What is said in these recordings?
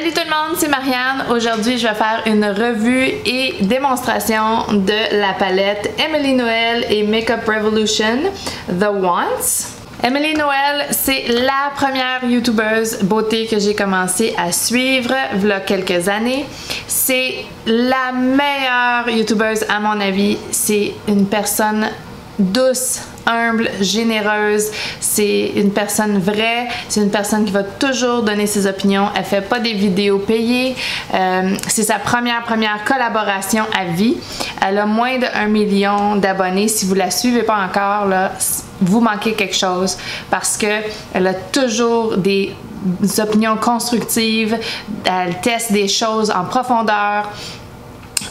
Salut tout le monde, c'est Marianne. Aujourd'hui, je vais faire une revue et démonstration de la palette Emily Noel et Makeup Revolution The Once. Emily Noel, c'est la première youtubeuse beauté que j'ai commencé à suivre il y a quelques années. C'est la meilleure youtubeuse à mon avis. C'est une personne douce, humble, généreuse, c'est une personne vraie, c'est une personne qui va toujours donner ses opinions, elle fait pas des vidéos payées, c'est sa première collaboration à vie, elle a moins de 1 million d'abonnés. Si vous la suivez pas encore, là, vous manquez quelque chose parce que elle a toujours des opinions constructives, elle teste des choses en profondeur.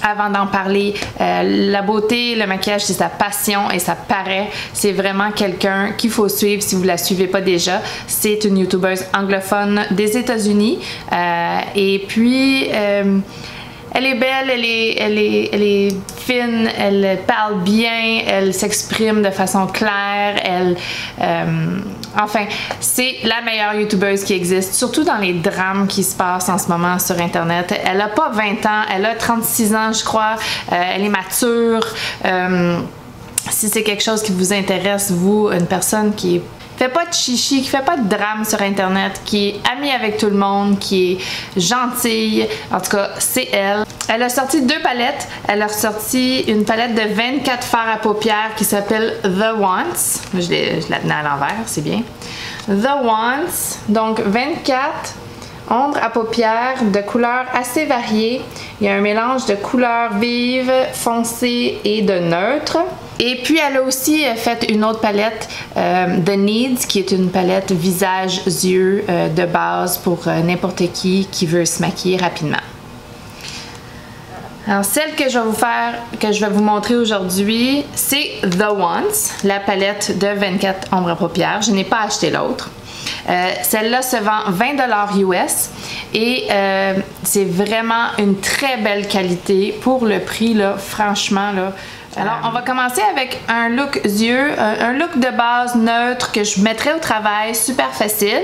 Avant d'en parler, la beauté, le maquillage, c'est sa passion et ça paraît. C'est vraiment quelqu'un qu'il faut suivre si vous la suivez pas déjà. C'est une youtubeuse anglophone des États-Unis. Et puis, elle est belle, elle est fine, elle parle bien, elle s'exprime de façon claire, enfin, c'est la meilleure youtubeuse qui existe, surtout dans les drames qui se passent en ce moment sur Internet. Elle a pas 20 ans, elle a 36 ans, je crois, elle est mature. Si c'est quelque chose qui vous intéresse, vous, une personne qui fait pas de chichi, qui fait pas de drame sur Internet, qui est amie avec tout le monde, qui est gentille, en tout cas, c'est elle. Elle a sorti 2 palettes. Elle a sorti une palette de 24 fards à paupières qui s'appelle The Once. Je la tenais à l'envers, c'est bien. The Once, donc 24 ombres à paupières de couleurs assez variées. Il y a un mélange de couleurs vives, foncées et de neutres. Et puis elle a aussi fait une autre palette, The Needs, qui est une palette visage-yeux de base pour n'importe qui veut se maquiller rapidement. Alors celle que je vais vous montrer aujourd'hui, c'est The Once, la palette de 24 ombres à paupières. Je n'ai pas acheté l'autre. Celle-là se vend 20$ US et c'est vraiment une très belle qualité pour le prix, là, franchement. Là. Alors, on va commencer avec un look yeux, un look de base neutre que je mettrai au travail, super facile.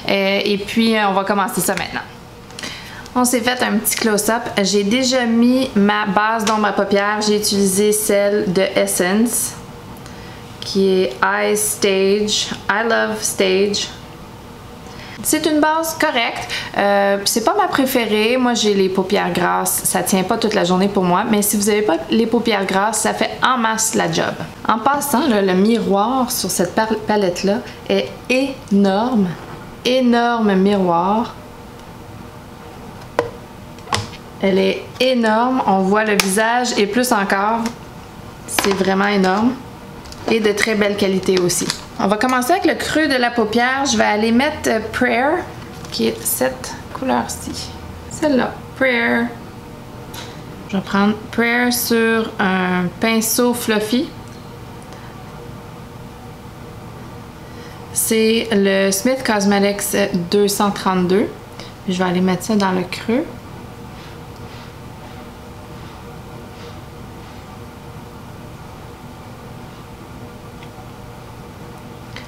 Et puis, on va commencer ça maintenant. On s'est fait un petit close-up. J'ai déjà mis ma base d'ombre à paupières. J'ai utilisé celle de Essence, qui est I Love Stage. C'est une base correcte. C'est pas ma préférée. Moi, j'ai les paupières grasses. Ça tient pas toute la journée pour moi. Mais si vous n'avez pas les paupières grasses, ça fait en masse la job. En passant, là, le miroir sur cette palette-là est énorme. Énorme miroir. Elle est énorme. On voit le visage et plus encore. C'est vraiment énorme. Et de très belle qualité aussi. On va commencer avec le creux de la paupière. Je vais aller mettre Prayer, qui est cette couleur-ci. Celle-là, Prayer. Je vais prendre Prayer sur un pinceau fluffy. C'est le Smith Cosmetics 232. Je vais aller mettre ça dans le creux.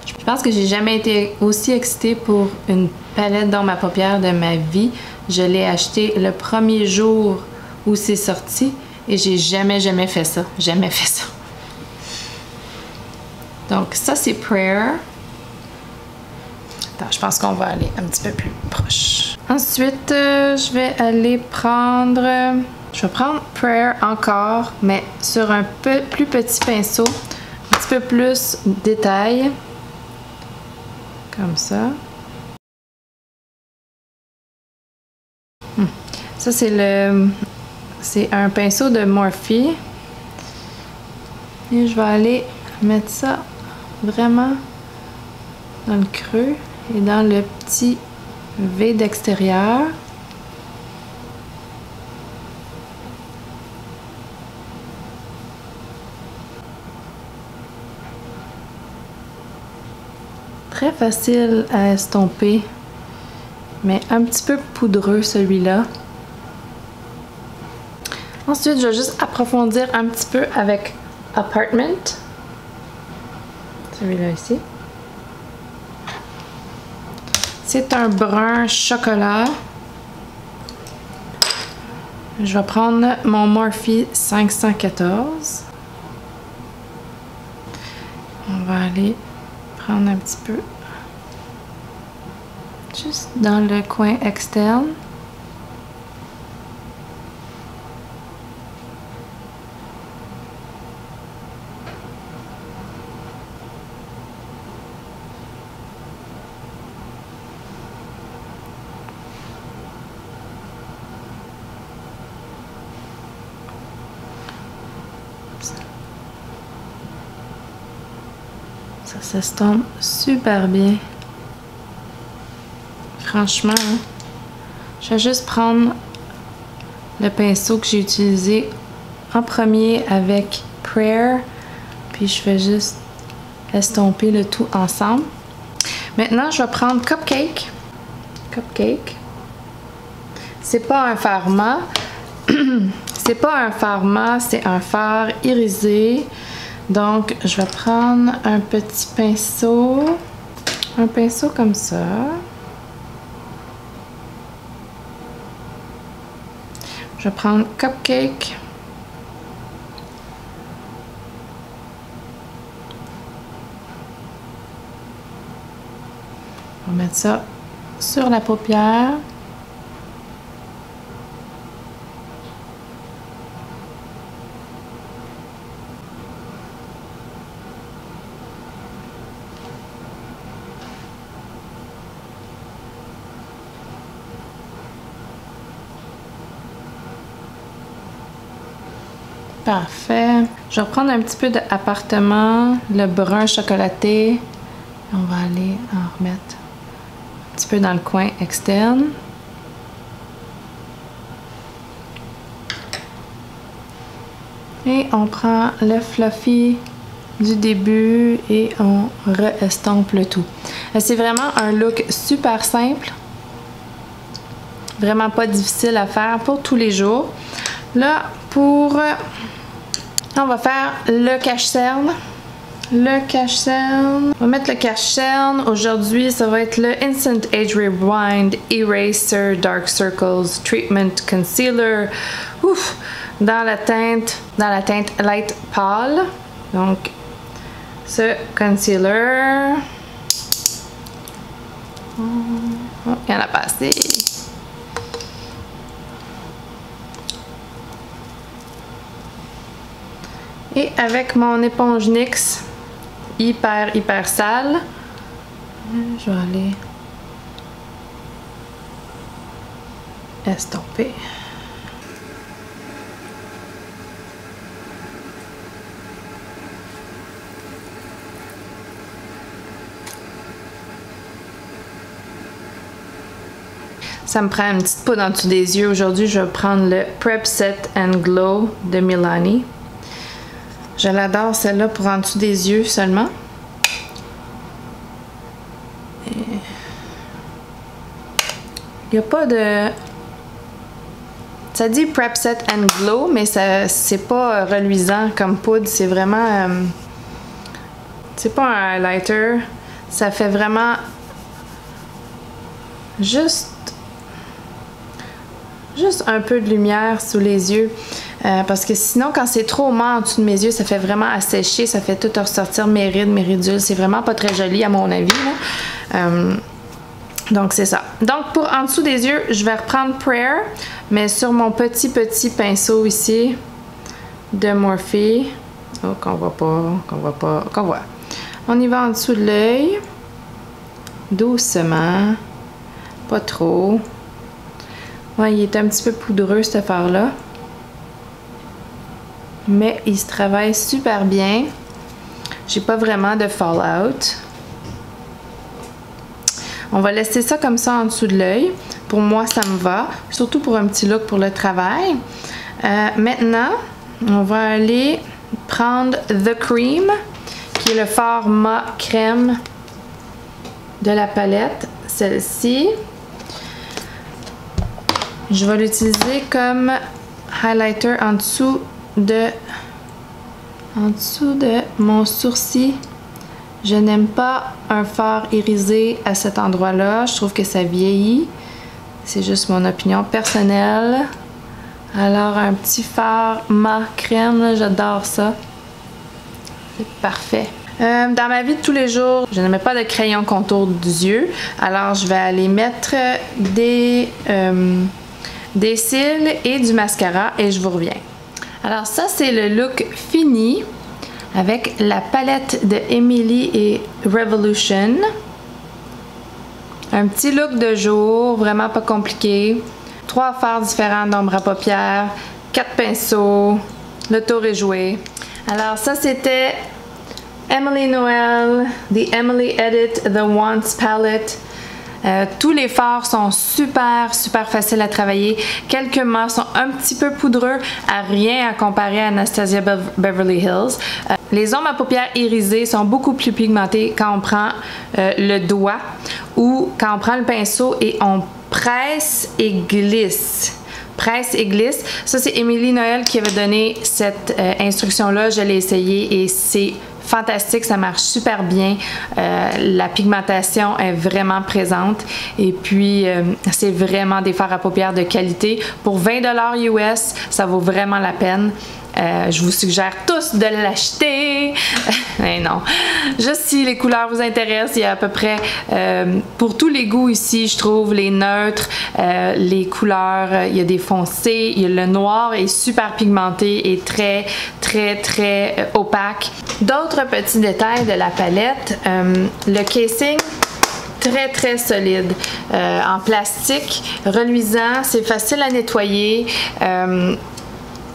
Je pense que j'ai jamais été aussi excitée pour une palette d'ombre à paupières de ma vie. Je l'ai acheté le premier jour où c'est sorti et j'ai jamais fait ça. Jamais fait ça. Donc ça c'est Prayer. Attends, je pense qu'on va aller un petit peu plus proche. Ensuite, je vais aller prendre... Je vais prendre Prayer encore, mais sur un peu plus petit pinceau. Un petit peu plus détail. Comme ça. Ça, c'est un pinceau de Morphe. Et je vais aller mettre ça vraiment dans le creux et dans le petit V d'extérieur. Très facile à estomper, mais un petit peu poudreux celui-là. Ensuite, je vais juste approfondir un petit peu avec Apartment. Celui-là ici. C'est un brun chocolat. Je vais prendre mon Morphe 514. On va aller prendre un petit peu juste dans le coin externe. Ça s'estompe super bien. Franchement, hein? Je vais juste prendre le pinceau que j'ai utilisé en premier avec Prayer, puis je vais juste estomper le tout ensemble. Maintenant, je vais prendre Cupcake. Cupcake. C'est pas un fard mat. C'est pas un fard mat, c'est un fard irisé. Donc, je vais prendre un petit pinceau. Un pinceau comme ça. Je vais prendre Cupcake. On va mettre ça sur la paupière. Parfait. Je vais reprendre un petit peu d'appartement, le brun chocolaté. On va aller en remettre un petit peu dans le coin externe. Et on prend le fluffy du début et on re-estompe le tout. C'est vraiment un look super simple. Vraiment pas difficile à faire pour tous les jours. Là, on va faire le cache-cerne. Le cache-cerne. On va mettre le cache-cerne. Aujourd'hui, ça va être le Instant Age Rewind Eraser Dark Circles Treatment Concealer. Ouf! Dans la teinte light pâle. Donc, ce concealer. Oh, il y en a pas assez. Et avec mon éponge NYX hyper sale, je vais aller estomper. Ça me prend une petite poudre en dessous des yeux. Aujourd'hui, je vais prendre le Prep Set and Glow de Milani. Je l'adore celle-là pour en dessous des yeux seulement. Il n'y a pas de... Ça dit Prep Set and Glow, mais c'est pas reluisant comme poudre. C'est vraiment... c'est pas un highlighter. Ça fait vraiment... Juste un peu de lumière sous les yeux. Parce que sinon, quand c'est trop mat en dessous de mes yeux, ça fait vraiment assécher, ça fait tout ressortir mes rides, mes ridules. C'est vraiment pas très joli à mon avis. Donc c'est ça. Donc pour en dessous des yeux, je vais reprendre Prayer, mais sur mon petit pinceau ici de Morphe. Oh, qu'on voit pas, qu'on voit. On y va en dessous de l'œil. Doucement. Pas trop. Ouais, il est un petit peu poudreux ce fard-là. Mais il se travaille super bien. J'ai pas vraiment de fallout. On va laisser ça comme ça en dessous de l'œil. Pour moi, ça me va. Surtout pour un petit look pour le travail. Maintenant, on va aller prendre The Cream, qui est le fard mat crème de la palette. Celle-ci. Je vais l'utiliser comme highlighter en dessous de mon sourcil. Je n'aime pas un fard irisé à cet endroit-là. Je trouve que ça vieillit. C'est juste mon opinion personnelle. Alors, un petit fard mat crème, j'adore ça. C'est parfait. Dans ma vie de tous les jours, je ne mets pas de crayon contour d'yeux. Alors, je vais aller mettre des cils et du mascara et je vous reviens. Alors, ça, c'est le look fini avec la palette de Emily et Revolution. Un petit look de jour, vraiment pas compliqué. 3 fards différents d'ombre à paupières, 4 pinceaux, le tour est joué. Alors ça c'était Emily Noel, The Emily Edit, The Wants Palette. Tous les fards sont super faciles à travailler. Quelques mâts sont un petit peu poudreux, à rien à comparer à Anastasia Beverly Hills. Les ombres à paupières irisées sont beaucoup plus pigmentées quand on prend le doigt ou quand on prend le pinceau et on presse et glisse. Presse et glisse. Ça, c'est Emily Noel qui avait donné cette instruction-là. Je l'ai essayé et c'est fantastique, ça marche super bien. La pigmentation est vraiment présente et puis c'est vraiment des fards à paupières de qualité. Pour 20 $ US, ça vaut vraiment la peine. Je vous suggère tous de l'acheter. Mais non, juste si les couleurs vous intéressent, il y a à peu près pour tous les goûts ici, je trouve, les neutres, les couleurs, il y a des foncés, il y a le noir est super pigmenté et très opaque. D'autres petits détails de la palette, le casing très solide, en plastique, reluisant, c'est facile à nettoyer.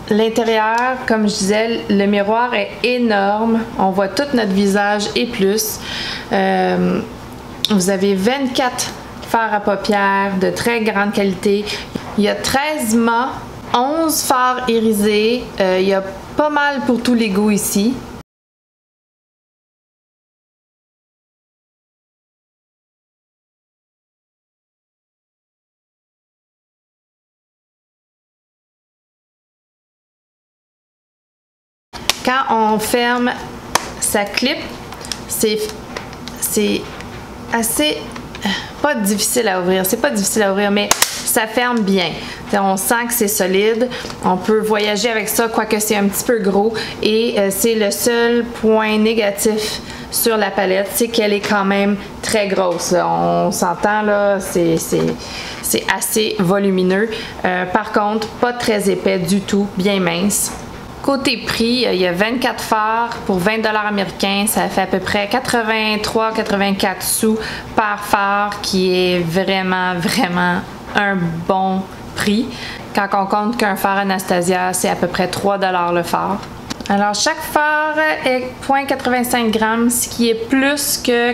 L'intérieur, comme je disais, le miroir est énorme. On voit tout notre visage et plus. Vous avez 24 fards à paupières de très grande qualité. Il y a 13 mâts, 11 fards irisés. Il y a pas mal pour tous les goûts ici. Quand on ferme sa clip, c'est assez pas difficile à ouvrir. C'est pas difficile à ouvrir, mais ça ferme bien. On sent que c'est solide. On peut voyager avec ça, quoique c'est un petit peu gros. Et c'est le seul point négatif sur la palette, c'est qu'elle est quand même très grosse. On s'entend là, c'est assez volumineux. Par contre, pas très épais du tout, bien mince. Côté prix, il y a 24 fards pour 20 $ américains. Ça fait à peu près 83-84 sous par phare, qui est vraiment un bon prix. Quand on compte qu'un phare Anastasia, c'est à peu près 3 $ le phare. Alors, chaque phare est 0,85 g, ce qui est plus que,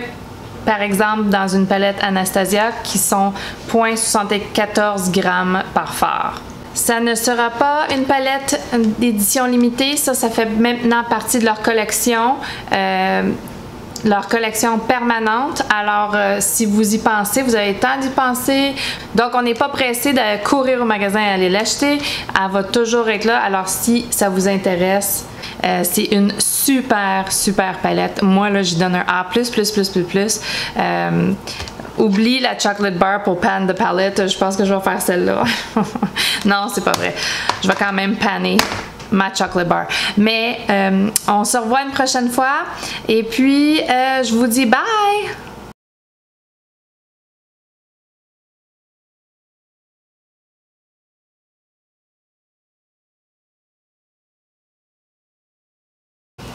par exemple, dans une palette Anastasia, qui sont 0,74 g par phare. Ça ne sera pas une palette d'édition limitée, ça fait maintenant partie de leur collection permanente. Alors, si vous y pensez, vous avez le temps d'y penser. Donc, on n'est pas pressé de courir au magasin et aller l'acheter. Elle va toujours être là. Alors, si ça vous intéresse, c'est une super palette. Moi, là, j'y donne un A+++++. Oublie la chocolate bar pour pan de palette. Je pense que je vais faire celle-là. Non, c'est pas vrai. Je vais quand même panner ma chocolate bar. Mais on se revoit une prochaine fois. Et puis, je vous dis bye!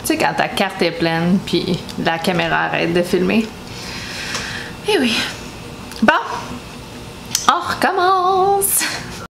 Tu sais, quand ta carte est pleine, puis la caméra arrête de filmer. Eh oui. Bon, on recommence!